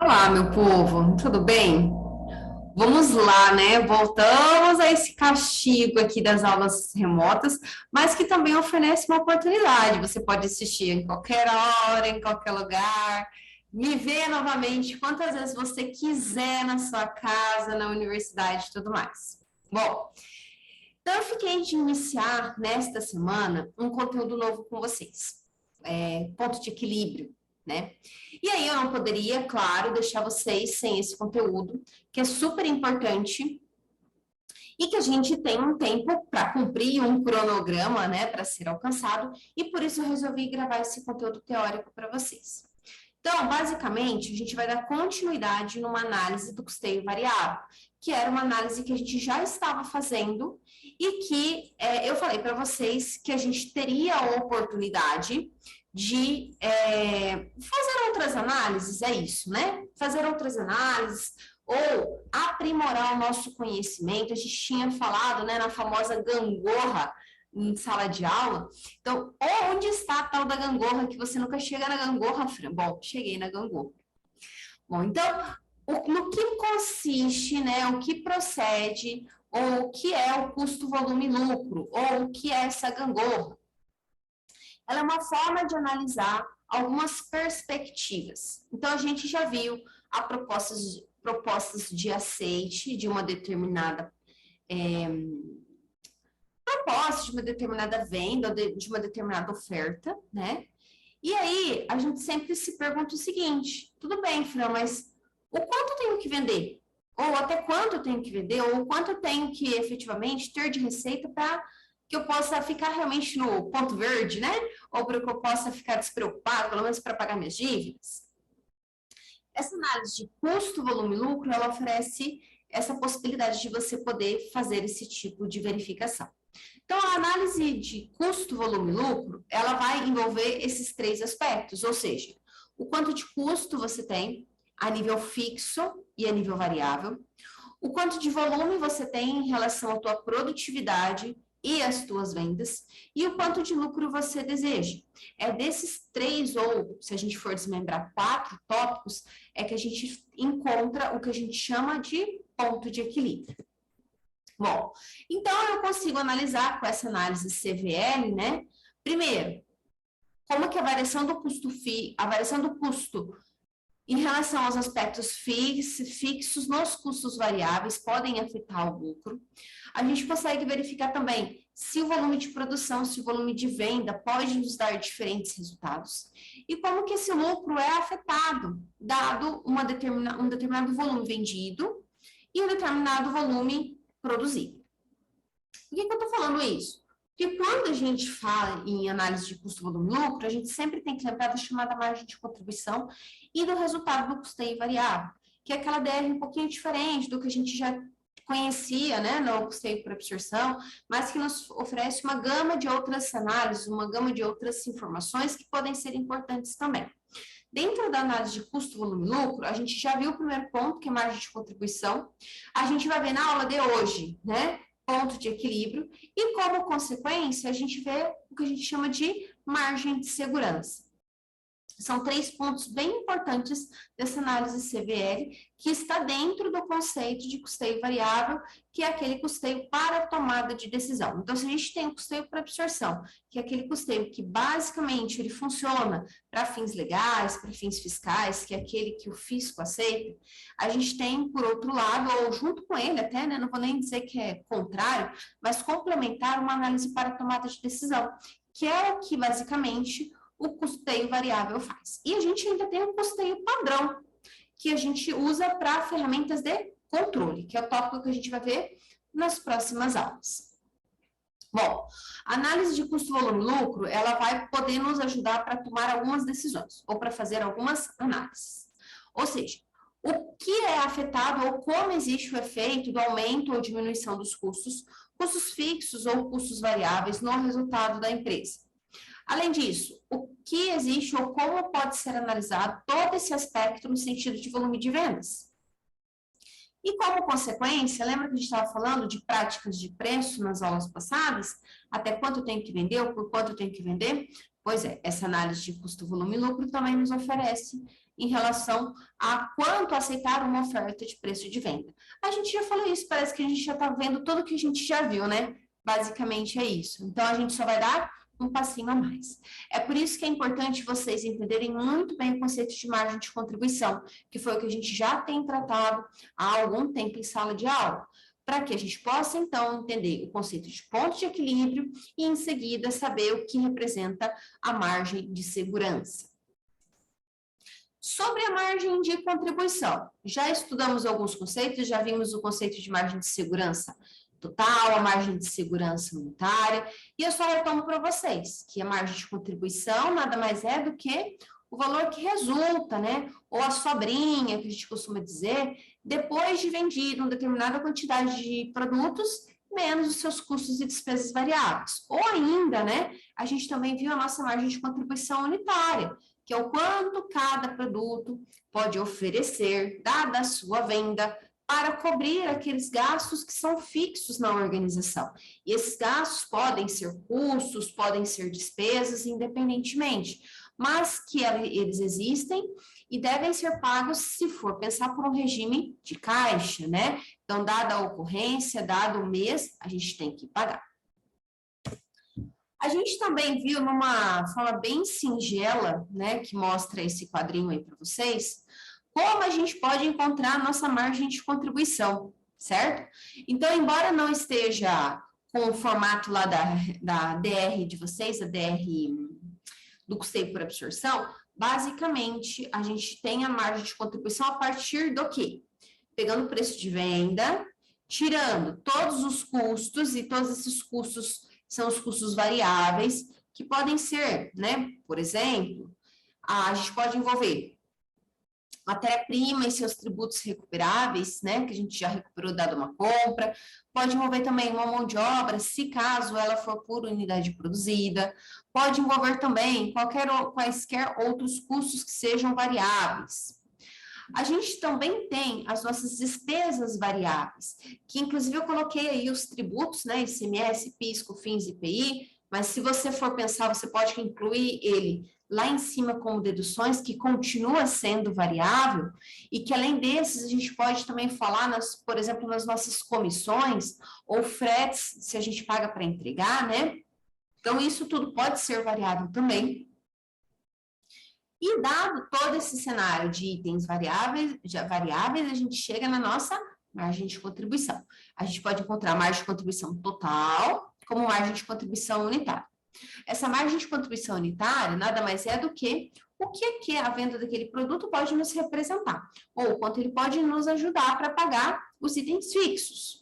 Olá, meu povo, tudo bem? Vamos lá, né? Voltamos a esse castigo aqui das aulas remotas, mas que também oferece uma oportunidade. Você pode assistir em qualquer hora, em qualquer lugar, me ver novamente quantas vezes você quiser na sua casa, na universidade e tudo mais. Bom, então eu fiquei de iniciar nesta semana um conteúdo novo com vocês. Ponto de equilíbrio, né? E aí eu não poderia, claro, deixar vocês sem esse conteúdo, que é super importante e que a gente tem um tempo para cumprir um cronograma, né, para ser alcançado, e por isso eu resolvi gravar esse conteúdo teórico para vocês. Então, basicamente, a gente vai dar continuidade numa análise do custeio variável, que era uma análise que a gente já estava fazendo e que eu falei para vocês que a gente teria a oportunidade de fazer outras análises, é isso, né? Fazer outras análises ou aprimorar o nosso conhecimento. A gente tinha falado, né, na famosa gangorra em sala de aula. Então, onde está a tal da gangorra que você nunca chega na gangorra, Fran? Bom, cheguei na gangorra. Bom, então, no que consiste, né, o que procede, ou o que é o custo-volume-lucro, ou o que é essa gangorra? Ela é uma forma de analisar algumas perspectivas. Então, a gente já viu a propostas de aceite de uma determinada proposta, de uma determinada venda, ou de uma determinada oferta, né? E aí, a gente sempre se pergunta o seguinte: tudo bem, Fran, mas o quanto eu tenho que vender? Ou até quanto eu tenho que vender? Ou quanto eu tenho que efetivamente ter de receita para que eu possa ficar realmente no ponto verde, né? Ou para que eu possa ficar despreocupado, pelo menos para pagar minhas dívidas? Essa análise de custo, volume e lucro, ela oferece essa possibilidade de você poder fazer esse tipo de verificação. Então, a análise de custo, volume e lucro, ela vai envolver esses três aspectos, ou seja, o quanto de custo você tem a nível fixo e a nível variável, o quanto de volume você tem em relação à tua produtividade e às tuas vendas, e o quanto de lucro você deseja. É desses três, ou se a gente for desmembrar quatro tópicos, é que a gente encontra o que a gente chama de ponto de equilíbrio. Bom, então eu consigo analisar com essa análise CVL, né? Primeiro, como que a variação do custo a variação do custo em relação aos aspectos fixos nos custos variáveis podem afetar o lucro. A gente consegue verificar também se o volume de produção, se o volume de venda pode nos dar diferentes resultados e como que esse lucro é afetado, dado um determinado volume vendido e um determinado volume produzido. Por que eu estou falando isso? Porque quando a gente fala em análise de custo-volume-lucro, a gente sempre tem que lembrar da chamada margem de contribuição e do resultado do custeio variável, que é aquela DR um pouquinho diferente do que a gente já conhecia, né, no custeio por absorção, mas que nos oferece uma gama de outras análises, uma gama de outras informações que podem ser importantes também. Dentro da análise de custo, volume e lucro, a gente já viu o primeiro ponto, que é margem de contribuição. A gente vai ver na aula de hoje, né? Ponto de equilíbrio. E como consequência, a gente vê o que a gente chama de margem de segurança. São três pontos bem importantes dessa análise CVL, que está dentro do conceito de custeio variável, que é aquele custeio para a tomada de decisão. Então, se a gente tem o custeio para absorção, que é aquele custeio que basicamente ele funciona para fins legais, para fins fiscais, que é aquele que o fisco aceita, a gente tem, por outro lado, ou junto com ele até, né, não vou nem dizer que é contrário, mas complementar uma análise para a tomada de decisão, que é o que basicamente o custeio variável faz. E a gente ainda tem o custeio padrão, que a gente usa para ferramentas de controle, que é o tópico que a gente vai ver nas próximas aulas. Bom, a análise de custo, volume e lucro, ela vai poder nos ajudar para tomar algumas decisões, ou para fazer algumas análises. Ou seja, o que é afetado ou como existe o efeito do aumento ou diminuição dos custos, custos fixos ou custos variáveis no resultado da empresa. Além disso, o que existe ou como pode ser analisado todo esse aspecto no sentido de volume de vendas. E como consequência, lembra que a gente estava falando de práticas de preço nas aulas passadas? Até quanto eu tenho que vender ou por quanto eu tenho que vender? Pois é, essa análise de custo, volume e lucro também nos oferece em relação a quanto aceitar uma oferta de preço de venda. A gente já falou isso, parece que a gente já está vendo tudo que a gente já viu, né? Basicamente é isso. Então, a gente só vai dar um passinho a mais. É por isso que é importante vocês entenderem muito bem o conceito de margem de contribuição, que foi o que a gente já tem tratado há algum tempo em sala de aula, para que a gente possa, então, entender o conceito de ponto de equilíbrio e, em seguida, saber o que representa a margem de segurança. Sobre a margem de contribuição, já estudamos alguns conceitos, já vimos o conceito de margem de segurança total, a margem de segurança unitária, e eu só retomo para vocês que a margem de contribuição nada mais é do que o valor que resulta, né, ou a sobrinha, que a gente costuma dizer, depois de vendido uma determinada quantidade de produtos, menos os seus custos e despesas variáveis. Ou ainda, né, a gente também viu a nossa margem de contribuição unitária, que é o quanto cada produto pode oferecer, dada a sua venda, para cobrir aqueles gastos que são fixos na organização. E esses gastos podem ser custos, podem ser despesas, independentemente, mas que eles existem e devem ser pagos se for pensar por um regime de caixa, né? Então, dada a ocorrência, dado o mês, a gente tem que pagar. A gente também viu numa forma bem singela, né, que mostra esse quadrinho aí para vocês, como a gente pode encontrar a nossa margem de contribuição, certo? Então, embora não esteja com o formato lá da DR de vocês, a DR do custeio por absorção, basicamente, a gente tem a margem de contribuição a partir do quê? Pegando o preço de venda, tirando todos os custos, e todos esses custos são os custos variáveis, que podem ser, né, por exemplo, a gente pode envolver matéria-prima e seus tributos recuperáveis, né, que a gente já recuperou dado uma compra, pode envolver também uma mão de obra, se caso ela for por unidade produzida, pode envolver também quaisquer outros custos que sejam variáveis. A gente também tem as nossas despesas variáveis, que inclusive eu coloquei aí os tributos, né, ICMS, PIS, COFINS, IPI, mas se você for pensar, você pode incluir ele lá em cima como deduções, que continua sendo variável, e que além desses, a gente pode também falar, por exemplo, nas nossas comissões, ou fretes, se a gente paga para entregar, né? Então, isso tudo pode ser variável também. E dado todo esse cenário de itens variáveis, a gente chega na nossa margem de contribuição. A gente pode encontrar margem de contribuição total como margem de contribuição unitária. Essa margem de contribuição unitária nada mais é do que o que a venda daquele produto pode nos representar, ou quanto ele pode nos ajudar para pagar os itens fixos.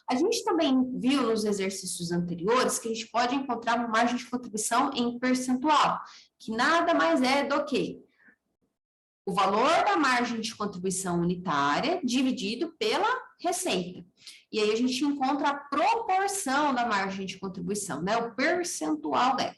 A gente também viu nos exercícios anteriores que a gente pode encontrar uma margem de contribuição em percentual, que nada mais é do que o valor da margem de contribuição unitária dividido pela receita. E aí a gente encontra a proporção da margem de contribuição, né? O percentual dela.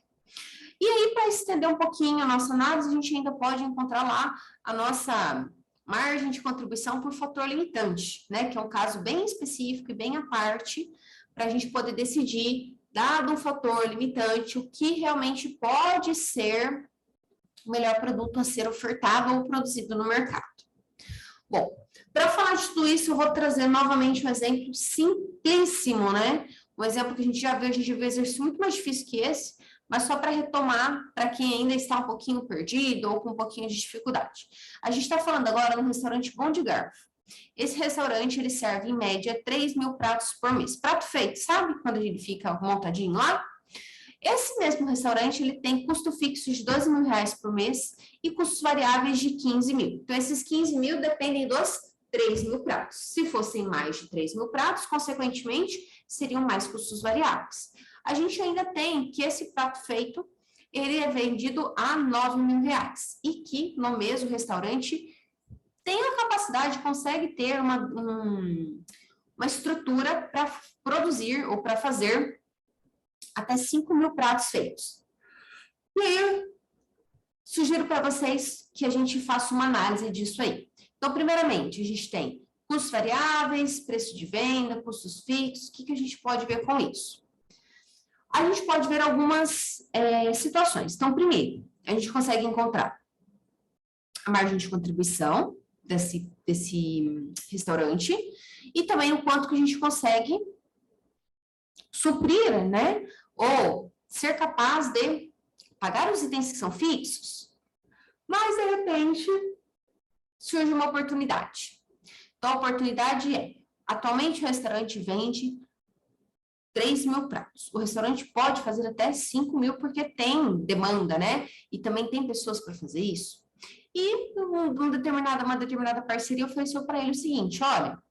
E aí, para estender um pouquinho a nossa análise, a gente ainda pode encontrar lá a nossa margem de contribuição por fator limitante, né? Que é um caso bem específico e bem à parte, para a gente poder decidir, dado um fator limitante, o que realmente pode ser o melhor produto a ser ofertado ou produzido no mercado. Bom, para falar de tudo isso, eu vou trazer novamente um exemplo simplíssimo, né? Um exemplo que a gente já viu exercício muito mais difícil que esse, mas só para retomar, para quem ainda está um pouquinho perdido ou com um pouquinho de dificuldade. A gente está falando agora no restaurante Bom de Garfo. Esse restaurante, ele serve, em média, 3.000 pratos por mês. Prato feito, sabe? Quando ele fica montadinho lá? Esse mesmo restaurante, ele tem custo fixo de R$12.000 por mês e custos variáveis de 15 mil. Então, esses 15 mil dependem dos 3.000 pratos. Se fossem mais de 3.000 pratos, consequentemente, seriam mais custos variáveis. A gente ainda tem que esse prato feito, ele é vendido a R$9.000 e que no mesmo restaurante tem a capacidade, consegue ter uma estrutura para produzir ou para fazer até 5.000 pratos feitos. E aí, eu sugiro para vocês que a gente faça uma análise disso aí. Então, primeiramente, a gente tem custos variáveis, preço de venda, custos fixos, o que a gente pode ver com isso? A gente pode ver algumas situações. Então, primeiro, a gente consegue encontrar a margem de contribuição desse restaurante e também o quanto que a gente consegue suprir, né? Ou ser capaz de pagar os itens que são fixos. Mas, de repente, surge uma oportunidade. Então, a oportunidade é, atualmente o restaurante vende 3.000 pratos. O restaurante pode fazer até 5.000 porque tem demanda, né? E também tem pessoas para fazer isso. E uma determinada parceria ofereceu para ele o seguinte, olha,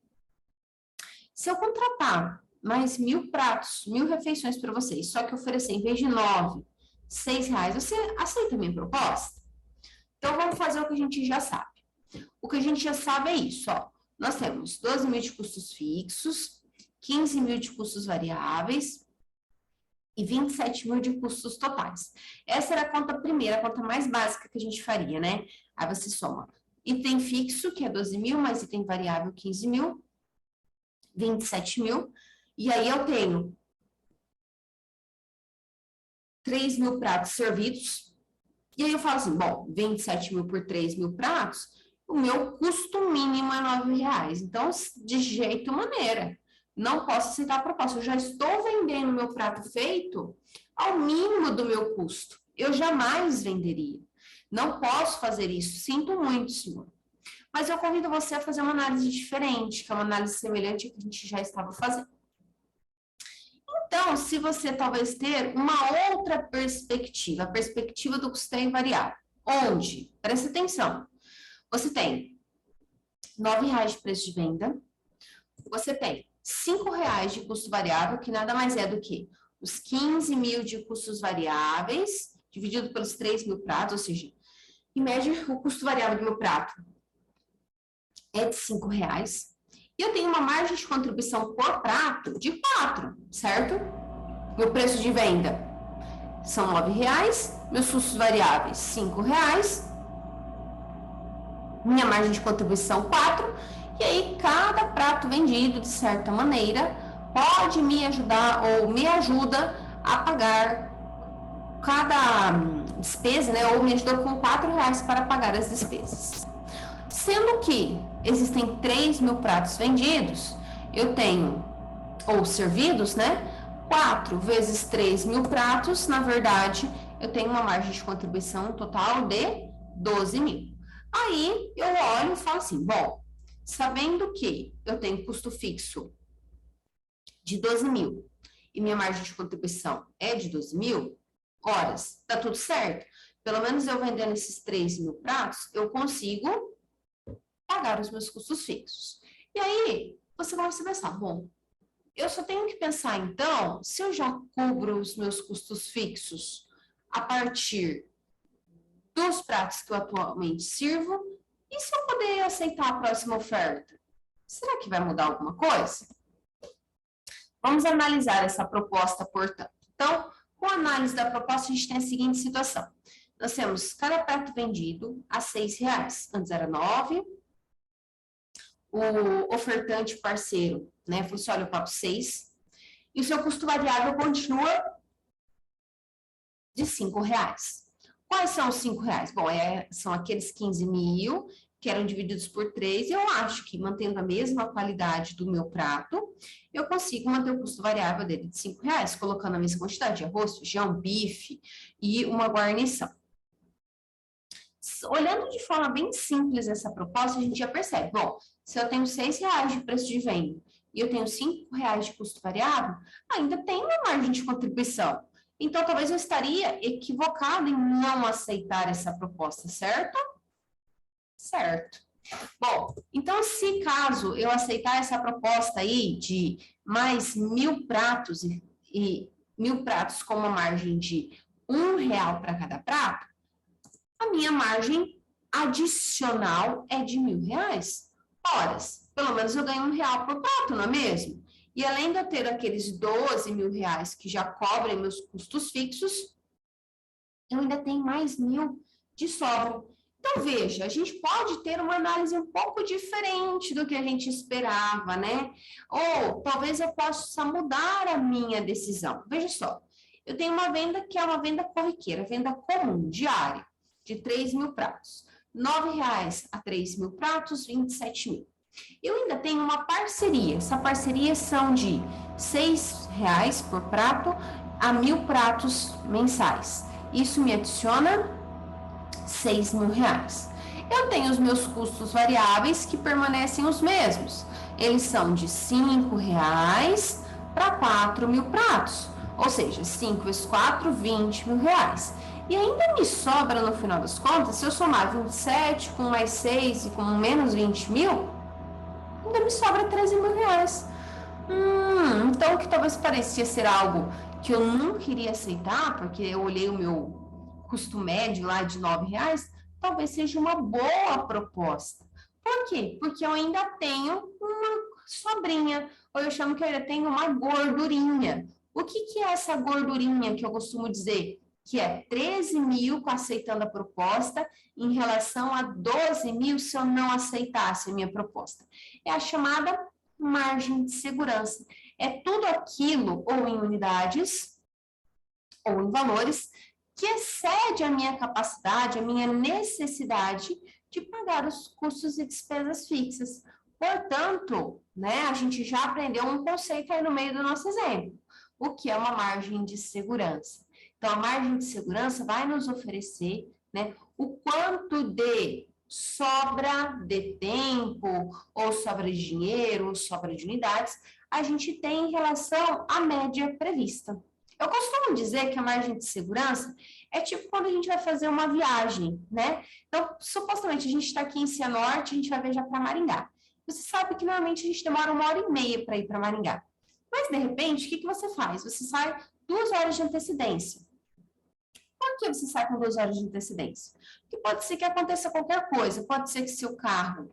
se eu contratar mais 1.000 pratos, 1.000 refeições para vocês, só que oferecer em vez de 9, R$6, você aceita a minha proposta? Então, vamos fazer o que a gente já sabe. O que a gente já sabe é isso, ó. Nós temos 12.000 de custos fixos, 15.000 de custos variáveis e 27.000 de custos totais. Essa era a conta primeira, a conta mais básica que a gente faria, né? Aí você soma item fixo, que é 12.000, mais item variável, 15.000, 27.000, e aí eu tenho 3.000 pratos servidos, e aí eu falo assim, bom, 27.000 por 3.000 pratos, o meu custo mínimo é R$9. Então, de jeito maneira, não posso aceitar a proposta. Eu já estou vendendo meu prato feito ao mínimo do meu custo. Eu jamais venderia. Não posso fazer isso. Sinto muito, senhor. Mas eu convido você a fazer uma análise diferente, que é uma análise semelhante à que a gente já estava fazendo. Então, se você talvez ter uma outra perspectiva, a perspectiva do custeio variável, onde, presta atenção, você tem R$9 de preço de venda, você tem R$5 de custo variável, que nada mais é do que os 15.000 de custos variáveis, dividido pelos 3.000 pratos, ou seja, em média, o custo variável do meu prato é de R$5. E eu tenho uma margem de contribuição por prato de 4, certo? Meu preço de venda são R$9, meus custos variáveis R$5, minha margem de contribuição 4, e aí cada prato vendido, de certa maneira, pode me ajudar ou me ajuda a pagar cada despesa, né? Ou me ajuda com R$4 para pagar as despesas. Sendo que existem 3.000 pratos vendidos, eu tenho, ou servidos, né? 4 vezes 3.000 pratos, na verdade, eu tenho uma margem de contribuição total de 12.000. Aí eu olho e falo assim, bom, sabendo que eu tenho custo fixo de 12.000 e minha margem de contribuição é de 12.000, horas, tá tudo certo. Pelo menos eu vendendo esses 3.000 pratos, eu consigo pagar os meus custos fixos. E aí, você começa a pensar, bom, eu só tenho que pensar, então, se eu já cubro os meus custos fixos a partir dos pratos que eu atualmente sirvo, e se eu poder aceitar a próxima oferta? Será que vai mudar alguma coisa? Vamos analisar essa proposta, portanto. Então, com a análise da proposta, a gente tem a seguinte situação. Nós temos cada prato vendido a R$6. Antes era 9. O ofertante parceiro, né, falou assim, olha, eu pago 6. E o seu custo variável continua de R$5. Quais são os R$5? Bom, são aqueles 15.000 que eram divididos por 3, e eu acho que, mantendo a mesma qualidade do meu prato, eu consigo manter o custo variável dele de R$5, colocando a mesma quantidade de arroz, feijão, bife e uma guarnição. Olhando de forma bem simples essa proposta, a gente já percebe, bom, se eu tenho R$6 de preço de venda e eu tenho R$5 de custo variável, ainda tem uma margem de contribuição. Então, talvez eu estaria equivocado em não aceitar essa proposta, certo? Certo. Bom, então, se caso eu aceitar essa proposta aí de mais 1.000 pratos e 1.000 pratos com uma margem de R$1 para cada prato, a minha margem adicional é de R$1.000. Ora, pelo menos eu ganho R$1 por prato, não é mesmo? E além de eu ter aqueles R$12.000 que já cobrem meus custos fixos, eu ainda tenho mais 1.000 de sobra. Então, veja, a gente pode ter uma análise um pouco diferente do que a gente esperava, né? Ou talvez eu possa mudar a minha decisão. Veja só, Eu tenho uma venda que é uma venda corriqueira, venda comum, diária, de 3 mil pratos. R$ 9,00 a 3 mil pratos, 27 mil. Eu ainda tenho uma parceria. Essa parceria são de R$ 6,00 por prato a 1.000 pratos mensais. Isso me adiciona R$ 6.000. Eu tenho os meus custos variáveis que permanecem os mesmos. Eles são de R$ 5,00 para 4 mil pratos. Ou seja, 5 vezes 4, 20 mil reais. E ainda me sobra, no final das contas, se eu somar 27 com mais 6 e com menos 20 mil, ainda me sobra 13 mil reais. Então, o que talvez parecia ser algo que eu não queria aceitar, porque eu olhei o meu custo médio lá de R$ 9,00, talvez seja uma boa proposta. Por quê? Porque eu ainda tenho uma sobrinha, ou eu chamo que eu ainda tenho uma gordurinha. O que é essa gordurinha que eu costumo dizer? Que é 13 mil aceitando a proposta em relação a 12 mil se eu não aceitasse a minha proposta. É a chamada margem de segurança. É tudo aquilo, ou em unidades, ou em valores, que excede a minha capacidade, a minha necessidade de pagar os custos e despesas fixas. Portanto, né, a gente já aprendeu um conceito aí no meio do nosso exemplo. O que é uma margem de segurança? Então, a margem de segurança vai nos oferecer, né, o quanto de sobra de tempo, ou sobra de dinheiro, ou sobra de unidades, a gente tem em relação à média prevista. Eu costumo dizer que a margem de segurança é tipo quando a gente vai fazer uma viagem, né? Então, supostamente, a gente está aqui em Cianorte, a gente vai viajar para Maringá. Você sabe que normalmente a gente demora 1h30 para ir para Maringá. Mas, de repente, o que você faz? Você sai 2 horas de antecedência. Por que você sai com 2 horas de antecedência? Porque pode ser que aconteça qualquer coisa. Pode ser que seu carro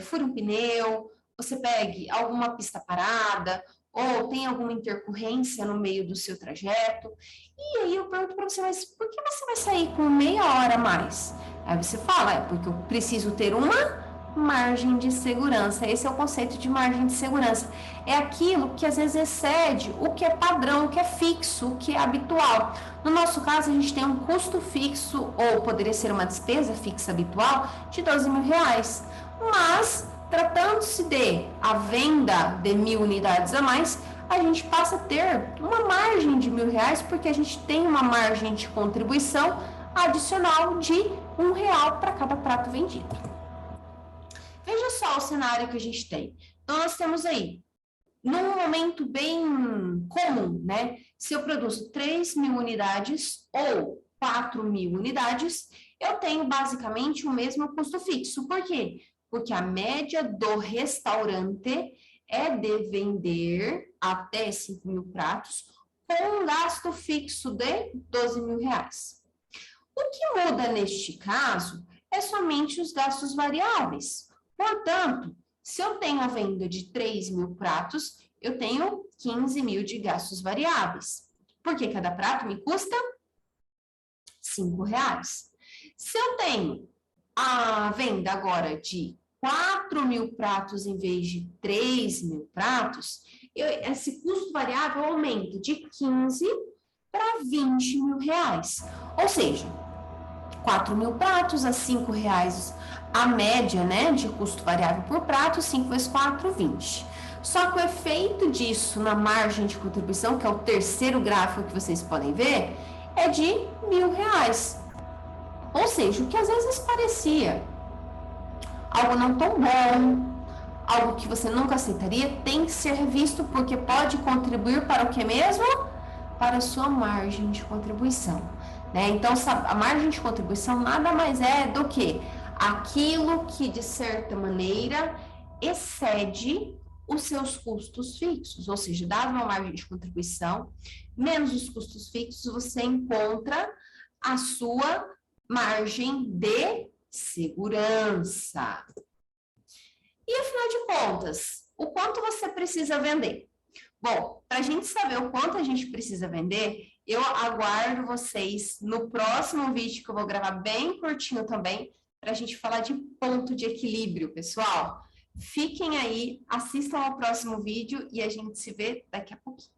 fure um pneu, você pegue alguma pista parada, ou tem alguma intercorrência no meio do seu trajeto. E aí eu pergunto para você, mas por que você vai sair com meia hora a mais? Aí você fala, é porque eu preciso ter uma margem de segurança. Esse é o conceito de margem de segurança. É aquilo que às vezes excede o que é padrão, o que é fixo, o que é habitual. No nosso caso, a gente tem um custo fixo, ou poderia ser uma despesa fixa habitual, de 12 mil reais. Mas, tratando-se de a venda de 1.000 unidades a mais, a gente passa a ter uma margem de R$ 1.000, porque a gente tem uma margem de contribuição adicional de R$ 1 para cada prato vendido. Veja só o cenário que a gente tem. Então, nós temos aí, num momento bem comum, né? Se eu produzo 3 mil unidades ou 4 mil unidades, eu tenho basicamente o mesmo custo fixo. Por quê? Porque a média do restaurante é de vender até 5 mil pratos com um gasto fixo de 12 mil reais. O que muda neste caso é somente os gastos variáveis. Portanto, se eu tenho a venda de 3 mil pratos, eu tenho 15 mil de gastos variáveis. Porque cada prato me custa R$ 5,00. Se eu tenho a venda agora de 4 mil pratos em vez de 3 mil pratos, esse custo variável aumenta de 15 para 20 mil reais. Ou seja, 4 mil pratos a R$ 5,00 a média, né, de custo variável por prato, 5 vezes 4, 20. Só que o efeito disso na margem de contribuição, que é o terceiro gráfico que vocês podem ver, é de R$ 1.000. Ou seja, o que às vezes parecia algo não tão bom, algo que você nunca aceitaria, tem que ser revisto porque pode contribuir para o que mesmo? Para a sua margem de contribuição. Né? Então, a margem de contribuição nada mais é do que aquilo que, de certa maneira, excede os seus custos fixos. Ou seja, dado uma margem de contribuição, menos os custos fixos, você encontra a sua margem de segurança. E, afinal de contas, o quanto você precisa vender? Bom, para a gente saber o quanto a gente precisa vender, eu aguardo vocês no próximo vídeo que eu vou gravar bem curtinho também, para a gente falar de ponto de equilíbrio, pessoal. Fiquem aí, assistam ao próximo vídeo e a gente se vê daqui a pouquinho.